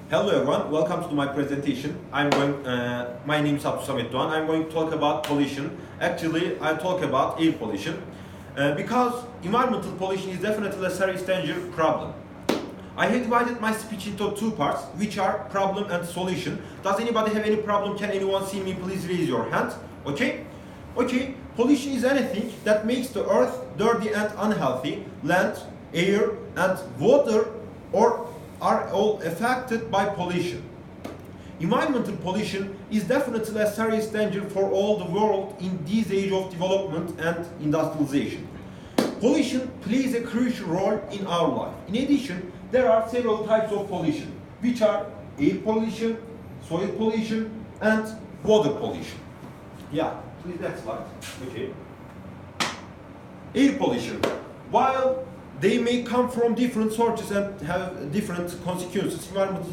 Hello everyone, welcome to my presentation. My name is Abdulsamet Doğan. I'm going to talk about pollution. Actually, I talk about air pollution because environmental pollution is definitely a serious danger problem. I have divided my speech into two parts, which are problem and solution. Does anybody have any problem? Can anyone see me? Please raise your hand. Okay? Okay. Pollution is anything that makes the earth dirty and unhealthy. Land, air, and water are all affected by pollution. Environmental pollution is definitely a serious danger for all the world in this age of development and industrialization. Pollution plays a crucial role in our life. In addition, there are several types of pollution, which are air pollution, soil pollution, and water pollution. Yeah, please next slide. Okay. Air pollution. While they may come from different sources and have different consequences, environmental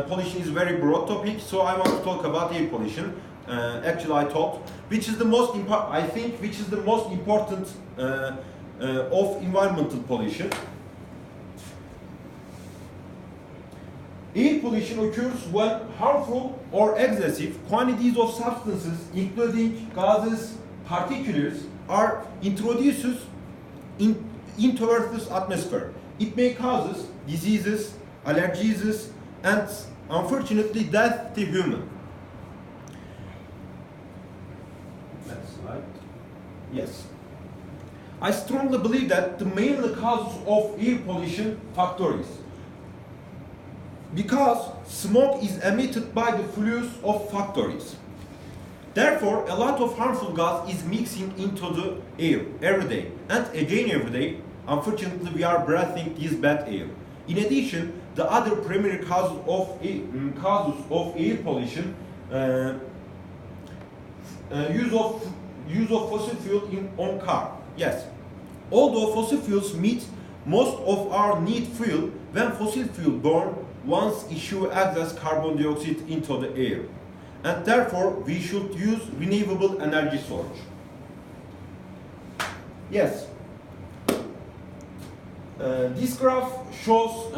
pollution is a very broad topic, so I want to talk about air pollution. Actually, I thought, which is the most important of environmental pollution. Air pollution occurs when harmful or excessive quantities of substances, including gases, particulates, are introduced into Earth's atmosphere. It may cause diseases, allergies, and unfortunately death to human. Next slide. Yes. I strongly believe that the main causes of air pollution factories, because smoke is emitted by the flues of factories. Therefore, a lot of harmful gas is mixing into the air every day. And again every day, unfortunately, we are breathing this bad air. In addition, the other primary causes of air pollution, use of fossil fuel on car. Yes, although fossil fuels meet most of our need fuel, when fossil fuel burn, once issue excess carbon dioxide into the air. And therefore, we should use renewable energy source. Yes. This graph shows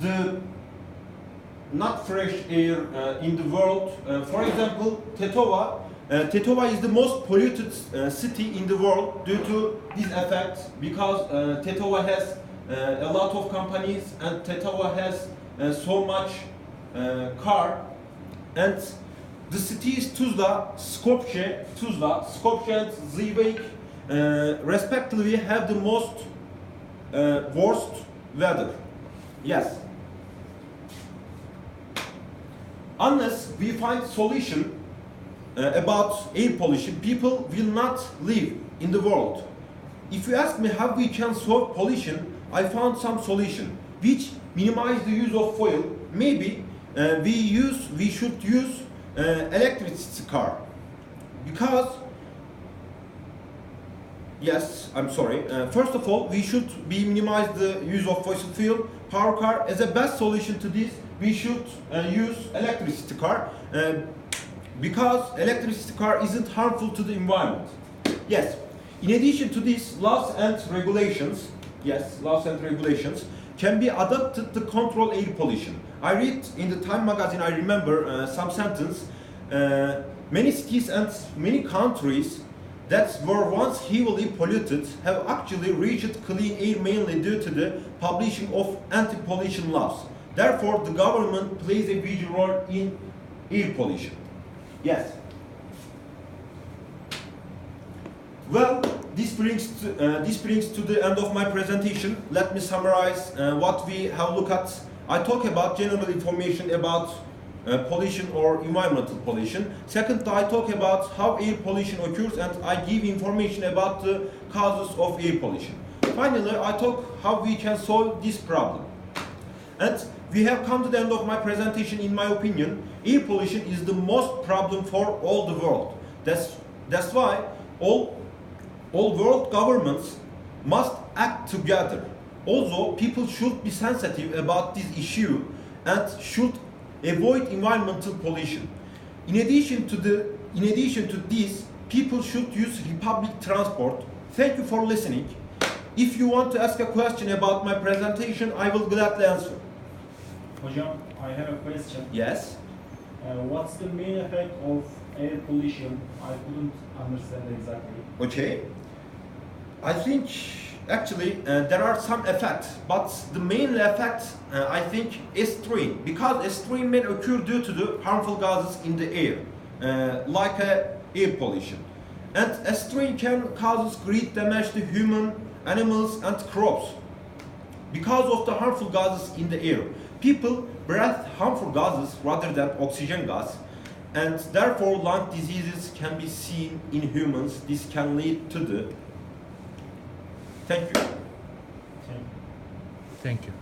the not fresh air in the world. For example, Tetova is the most polluted city in the world due to this effect, because Tetova has a lot of companies and Tetova has so much car, and the cities Tuzla, Skopje and Zibek respectively have the most worst weather. Yes. Unless we find solution about air pollution, people will not live in the world. If you ask me how we can solve pollution, I found some solution which minimize the use of fuel. Maybe we should use electricity car, because yes, I'm sorry. First of all, we should minimize the use of fossil fuel power car. As a best solution to this, we should use electricity car, because electricity car isn't harmful to the environment. Yes. In addition to this, laws and regulations can be adopted to control air pollution. I read in the Time magazine, I remember some sentence, many cities and many countries that were once heavily polluted have actually reached clean air mainly due to the publishing of anti-pollution laws. Therefore, the government plays a major role in air pollution. Yes. Well, this brings to the end of my presentation. Let me summarize what we have looked at. I talk about general information about pollution or environmental pollution. Second, I talk about how air pollution occurs, and I give information about the causes of air pollution. Finally, I talk how we can solve this problem. And we have come to the end of my presentation. In my opinion, air pollution is the most problem for all the world. That's why all world governments must act together. Also, people should be sensitive about this issue and should avoid environmental pollution. In addition to this, people should use public transport. Thank you for listening. If you want to ask a question about my presentation, I will gladly answer. Hocam, I have a question. Yes? What's the main effect of air pollution? I couldn't understand exactly. Okay. I think actually there are some effects, but the main effect I think is S3, because S3 may occur due to the harmful gases in the air, like air pollution. And S3 can cause great damage to human, animals and crops because of the harmful gases in the air. People breathe harmful gases rather than oxygen gas, and therefore lung diseases can be seen in humans. This can lead to the... Thank you. Thank you. Thank you.